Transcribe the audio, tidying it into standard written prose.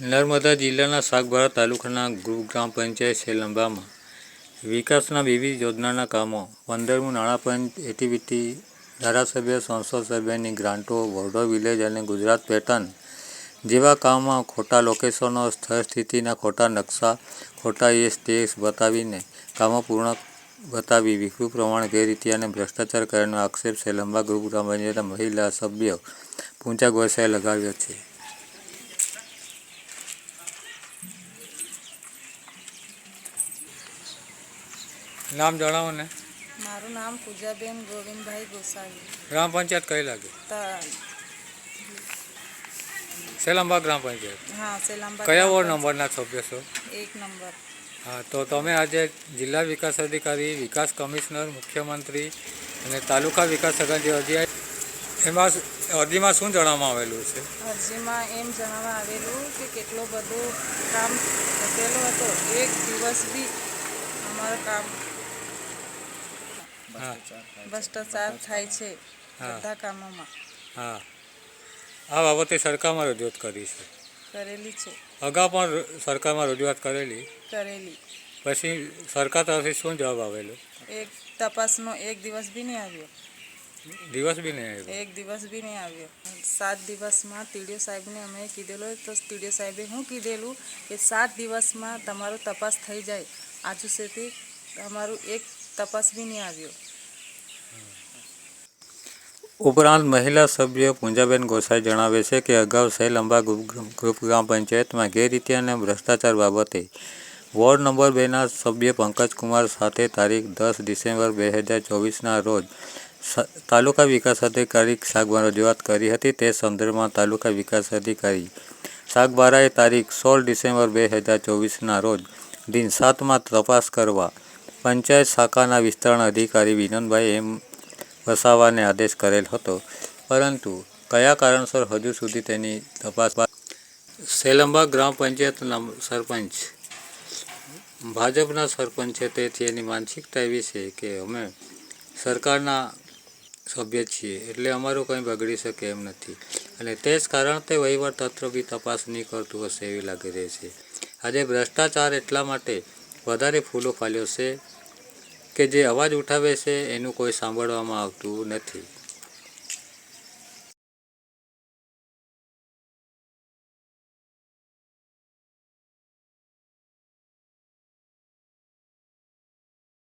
નર્મદા જિલ્લાના સાગબારા તાલુકાના ગ્રામ પંચાયત સેલંબામાં વિકાસના વિવિધ યોજનાના કામો 15મું નાણાં પંચ એક્ટિવિટી ધારાસભ્ય સંસદ સભ્યની ગ્રાન્ટો વોર્ડો વિલેજ અને ગુજરાત પેટર્ન જેવા કામમાં ખોટા લોકેશનો સ્થળ સ્થિતિના ખોટા નકશા ખોટા ટેક્સ બતાવીને કામો પૂર્ણ બતાવી વિકૃત પ્રમાણે ગેરરીતિ અને ભ્રષ્ટાચાર કરવાનો આક્ષેપ સેલંબા ગ્રુપ ગ્રામ પંચાયતના મહિલા સભ્ય પૂંજા ગોસાએ લગાવ્યો છે। नाम जणावो ने। मारू नाम पूजाबेन गोविंद भाई गोसावी। ग्राम पंचायत कई लागे? सेलंबा ग्राम पंचायत। हाँ सेलंबा। कया वोर्ड नंबर ना सभ्य छो? 1 नंबर। हाँ तो तमे आज जिला विकास अधिकारी विकास कमिश्नर मुख्यमंत्री अने तालुका विकास अधिकारी अरजी एमां अरजीमां शुं जणाववामां आवेलुं छे? अरजीमां एम जणाववा आवेलुं के केटलो बधो काम थकेलो हतो, एक दिवस बी अमारुं काम भ्रष्टाचार थाय छे बधा कामोमां। हाँ आ बाबते सरकारमां रजूआत करी छे? करेली छे। अगाऊ पण सरकारमां रजूआत करेली? करेली। पछी सरकार तरफथी शुं जवाब आवेलो? एक तपासनो एक दिवस बी नहीं आव्यो। दिवस भी नहीं आव्यो? एक दिवस भी नहीं आव्यो। 7 दिवसमां टीडीओ साहेबने अमे कीधेलो तो टीडीओ साहेबे हुं कीधेलुं के 7 दिवसमां तमारो तपास थई जाय। आजु सुधी तमारुं एक तपास भी नहीं आव्यो। उपरांत महिला सभ्य पूंजाबेन गोसाई जणावे छे के अगाऊ सेलंबा ग्रुप ग्राम पंचायत में गैररीति और भ्रष्टाचार बाबते वोर्ड नंबर 2 ना सभ्य पंकज कुमार साथे तारीख 10 डिसेम्बर 2024 ना रोज तालुका विकास अधिकारी सागबारा रजूआत करी हती। ते संदर्भमां तालुका विकास अधिकारी सागबाराए तारीख 16 डिसेम्बर 2024 ना रोज दिन 7 में तपास करवा पंचायत शाखाना विस्तारण अधिकारी विनोदभाई एम वसावाने आदेश करेल हतो, परंतु कया कारणसर हजू सुधी तेनी तपास सेलंबा ग्राम पंचायत सरपंच भाजपना सरपंच है तेथी एनी मानसिकता एवी छे के अमे सरकारना सभ्य छीए एटले अमारुं कंई बगड़ी शके एम नथी अने तेज कारण ते वहीवट तंत्र बी तपास नहीं करतुं हशे एवी लागी रही छे। आजे भ्रष्टाचार एटला माटे वधारे फूलो फाल्यो छे के जे अवाज उठावे छे एनुं कोई सांभळवामां आवतुं नथी।